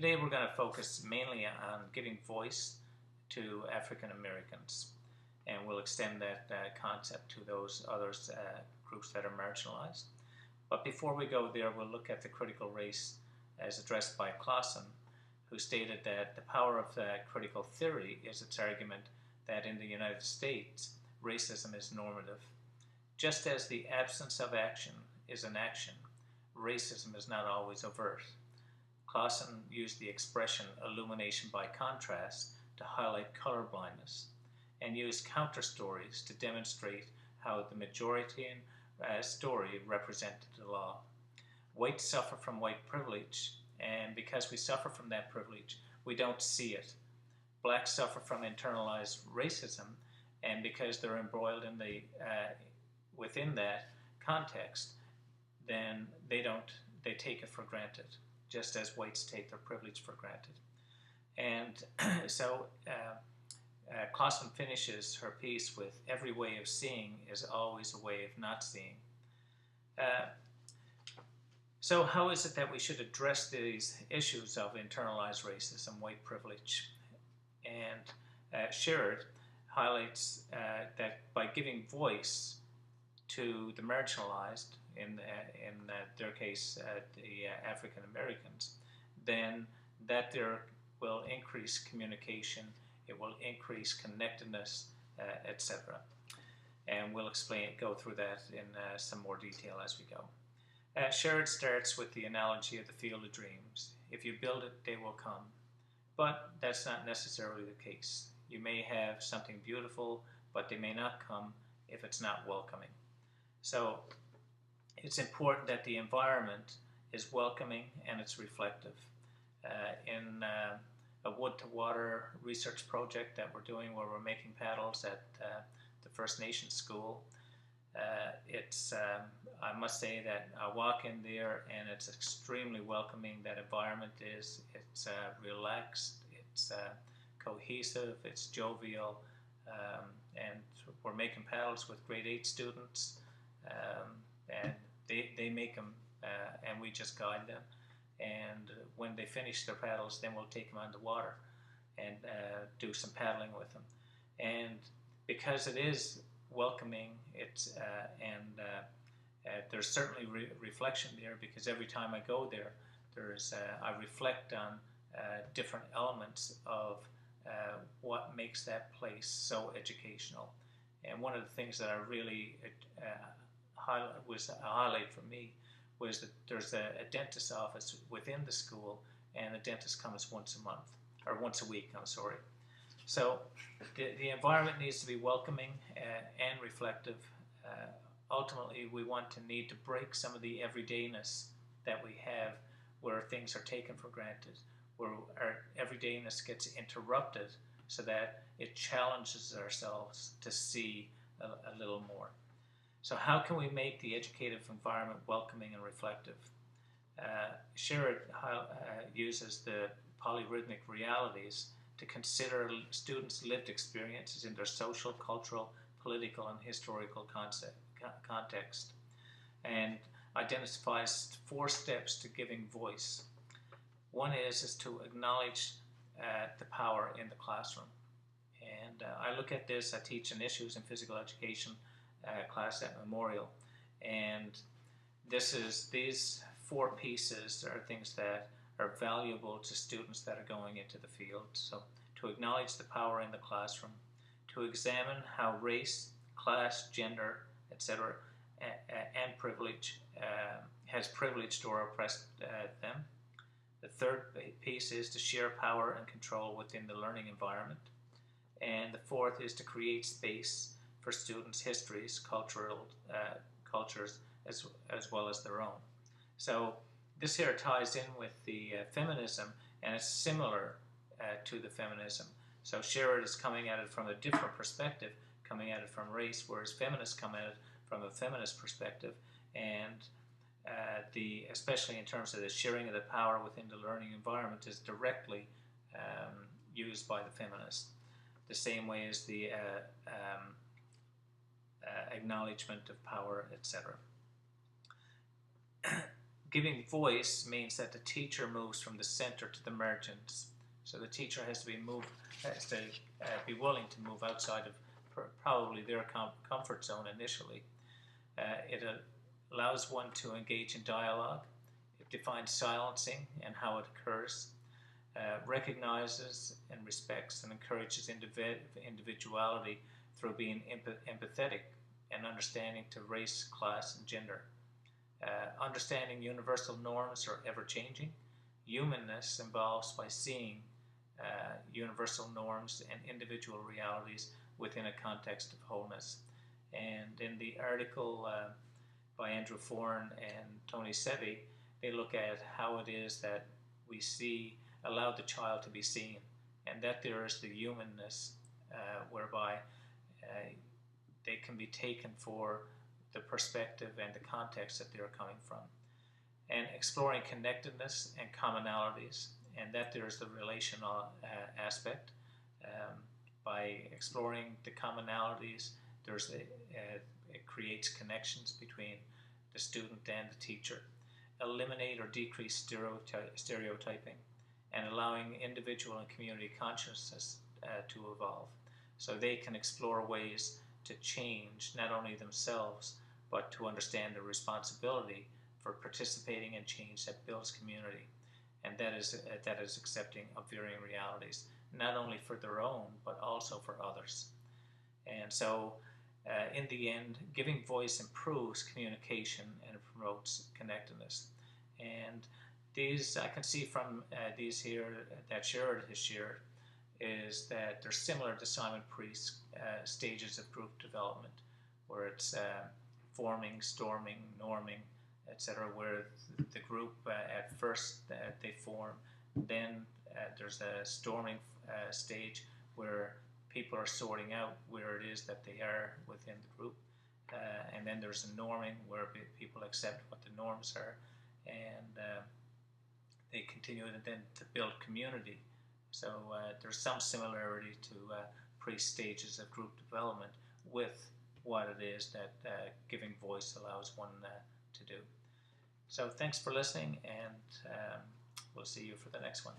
Today we're going to focus mainly on giving voice to African Americans, and we'll extend that concept to those other groups that are marginalized. But before we go there, we'll look at the critical race as addressed by Clausen, who stated that the power of critical theory is its argument that in the United States, racism is normative. Just as the absence of action is an action, racism is not always overt. Clausen used the expression illumination by contrast to highlight colorblindness, and used counter stories to demonstrate how the Majoritian story represented the law. Whites suffer from white privilege, and because we suffer from that privilege, we don't see it. Blacks suffer from internalized racism, and because they're embroiled in within that context, then they take it for granted, just as whites take their privilege for granted. And so Clausen finishes her piece with, every way of seeing is always a way of not seeing. So how is it that we should address these issues of internalized racism, white privilege? And Sherrod highlights that by giving voice to the marginalized, in their case the African Americans, then that there will increase communication, it will increase connectedness, etc. And we'll go through that in some more detail as we go. Sherrod starts with the analogy of the field of dreams. If you build it, they will come. But that's not necessarily the case. You may have something beautiful, but they may not come if it's not welcoming. So it's important that the environment is welcoming and it's reflective. In a wood-to-water research project that we're doing, where we're making paddles at the First Nations school, I must say that I walk in there and it's extremely welcoming. That environment it's relaxed, it's cohesive, it's jovial, and we're making paddles with grade 8 students, and they make them, and we just guide them. And when they finish their paddles, then we'll take them on the water and do some paddling with them. And because it is welcoming, there's certainly reflection there, because every time I go there, I reflect on different elements of what makes that place so educational. And one of the things that I really was a highlight for me was that there's a dentist's office within the school, and the dentist comes once a week, I'm sorry. So the environment needs to be welcoming and reflective. Ultimately, we need to break some of the everydayness that we have, where things are taken for granted, where our everydayness gets interrupted, so that it challenges ourselves to see a little more. So how can we make the educative environment welcoming and reflective? Sherrod uses the polyrhythmic realities to consider students' lived experiences in their social, cultural, political, and historical context, and identifies 4 steps to giving voice. One is to acknowledge the power in the classroom. And I look at this, I teach an issues in physical education class at Memorial, and these 4 pieces are things that are valuable to students that are going into the field. So to acknowledge the power in the classroom, to examine how race, class, gender, etc., and privilege has privileged or oppressed them. The 3rd piece is to share power and control within the learning environment. And the 4th is to create space for students' histories, cultures, as well as their own. So this here ties in with the feminism, and it's similar to the feminism. So Sherrod is coming at it from a different perspective, coming at it from race, whereas feminists come at it from a feminist perspective, and especially in terms of the sharing of the power within the learning environment is directly used by the feminist, the same way as the acknowledgement of power, etc. Giving voice means that the teacher moves from the center to the margins. So the teacher has to be be willing to move outside of probably their comfort zone initially. It allows one to engage in dialogue. It defines silencing and how it occurs. Recognizes and respects and encourages individuality through being empathetic and understanding to race, class, and gender. Understanding universal norms are ever-changing. Humanness involves by seeing universal norms and individual realities within a context of wholeness. And in the article by Andrew Foran and Tony Sevi, they look at how it is that we allow the child to be seen, and that there is the humanness whereby they can be taken for the perspective and the context that they're coming from. And exploring connectedness and commonalities, and that there's the relational aspect. By exploring the commonalities, it creates connections between the student and the teacher. Eliminate or decrease stereotyping, and allowing individual and community consciousness to evolve, so they can explore ways to change not only themselves, but to understand the responsibility for participating in change that builds community. And that is accepting of varying realities, not only for their own, but also for others. And so, in the end, giving voice improves communication and it promotes connectedness. And these, I can see from these here that Sherrod has shared, is that they're similar to Simon Priest's stages of group development, where it's forming, storming, norming, etc., where the group at first they form, then there's a storming stage where people are sorting out where it is that they are within the group, and then there's a norming where people accept what the norms are, and they continue then to build community. So there's some similarity to pre-stages of group development with what it is that giving voice allows one to do. So thanks for listening, and we'll see you for the next one.